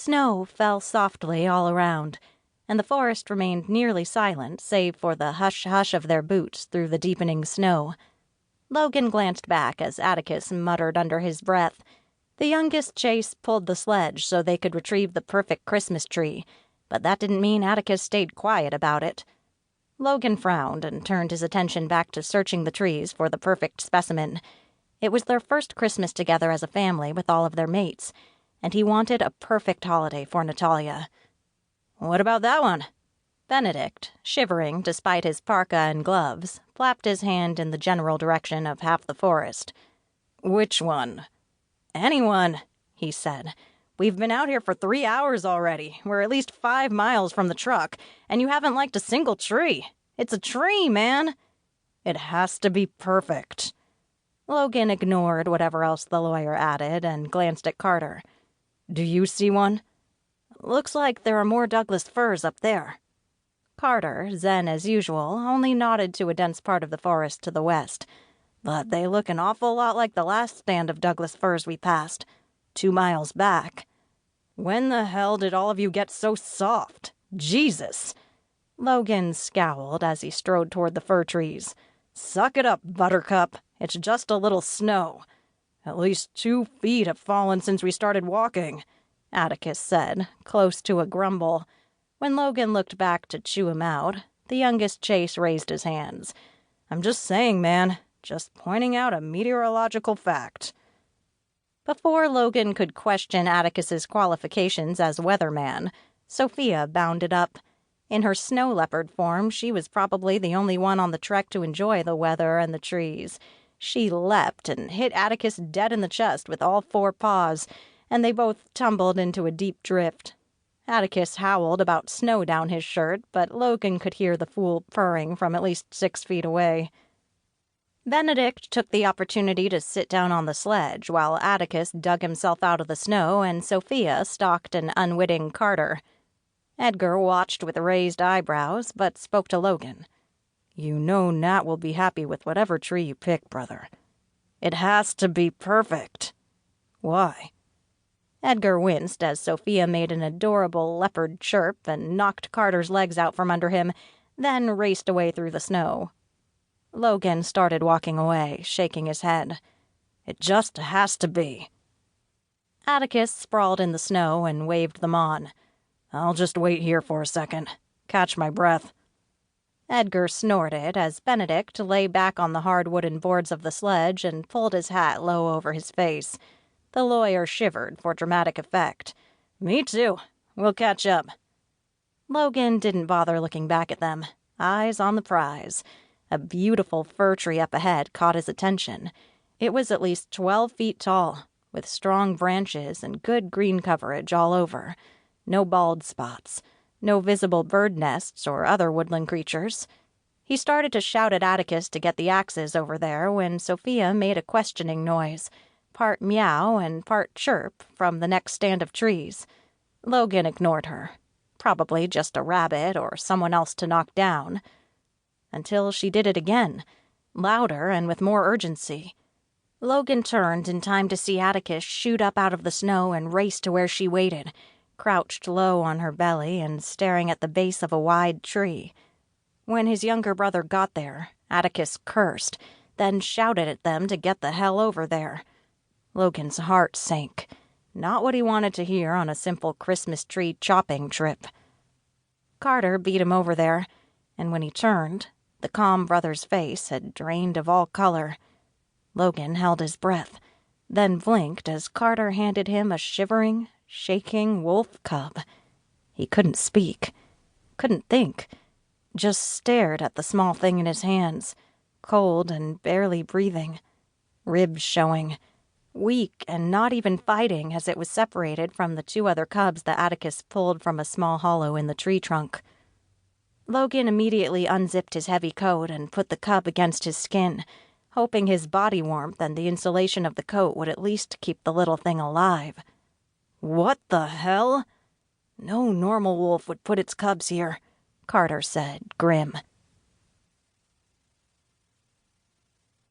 Snow fell softly all around, and the forest remained nearly silent save for the hush-hush of their boots through the deepening snow. Logan glanced back as Atticus muttered under his breath. The youngest Chase pulled the sledge so they could retrieve the perfect Christmas tree, but that didn't mean Atticus stayed quiet about it. Logan frowned and turned his attention back to searching the trees for the perfect specimen. It was their first Christmas together as a family with all of their mates, and he wanted a perfect holiday for Natalia. "What about that one?" Benedict, shivering despite his parka and gloves, flapped his hand in the general direction of half the forest. "Which one?" "Anyone," he said. "We've been out here for 3 hours already. We're at least 5 miles from the truck, and you haven't liked a single tree. It's a tree, man." "It has to be perfect." Logan ignored whatever else the lawyer added and glanced at Carter. "Do you see one?" "Looks like there are more Douglas firs up there." Carter, zen as usual, only nodded to a dense part of the forest to the west. "But they look an awful lot like the last stand of Douglas firs we passed, 2 miles back." "When the hell did all of you get so soft? Jesus!" Logan scowled as he strode toward the fir trees. "Suck it up, Buttercup. It's just a little snow." "At least 2 feet have fallen since we started walking," Atticus said, close to a grumble. When Logan looked back to chew him out, the youngest Chase raised his hands. "I'm just saying, man. Just pointing out a meteorological fact." Before Logan could question Atticus's qualifications as weatherman, Sophia bounded up. In her snow leopard form, she was probably the only one on the trek to enjoy the weather and the trees. She leapt and hit Atticus dead in the chest with all 4 paws, and they both tumbled into a deep drift. Atticus howled about snow down his shirt, but Logan could hear the fool purring from at least 6 feet away. Benedict took the opportunity to sit down on the sledge while Atticus dug himself out of the snow and Sophia stalked an unwitting Carter. Edgar watched with raised eyebrows, but spoke to Logan. "You know Nat will be happy with whatever tree you pick, brother." "It has to be perfect." "Why?" Edgar winced as Sophia made an adorable leopard chirp and knocked Carter's legs out from under him, then raced away through the snow. Logan started walking away, shaking his head. "It just has to be." Atticus sprawled in the snow and waved them on. "I'll just wait here for a second. Catch my breath." Edgar snorted as Benedict lay back on the hard wooden boards of the sledge and pulled his hat low over his face. The lawyer shivered for dramatic effect. "Me too. We'll catch up." Logan didn't bother looking back at them, eyes on the prize. A beautiful fir tree up ahead caught his attention. It was at least 12 feet tall, with strong branches and good green coverage all over. No bald spots, no visible bird nests or other woodland creatures. He started to shout at Atticus to get the axes over there when Sophia made a questioning noise, part meow and part chirp from the next stand of trees. Logan ignored her. Probably just a rabbit or someone else to knock down. Until she did it again, louder and with more urgency. Logan turned in time to see Atticus shoot up out of the snow and race to where she waited, crouched low on her belly and staring at the base of a wide tree. When his younger brother got there, Atticus cursed, then shouted at them to get the hell over there. Logan's heart sank. Not what he wanted to hear on a simple Christmas tree chopping trip. Carter beat him over there, and when he turned, the calm brother's face had drained of all color. Logan held his breath, then blinked as Carter handed him a shivering, shaking wolf cub. He couldn't speak, couldn't think, just stared at the small thing in his hands, cold and barely breathing, ribs showing, weak and not even fighting as it was separated from the 2 other cubs that Atticus pulled from a small hollow in the tree trunk. Logan immediately unzipped his heavy coat and put the cub against his skin, hoping his body warmth and the insulation of the coat would at least keep the little thing alive. "What the hell?" "No normal wolf would put its cubs here," Carter said, grim.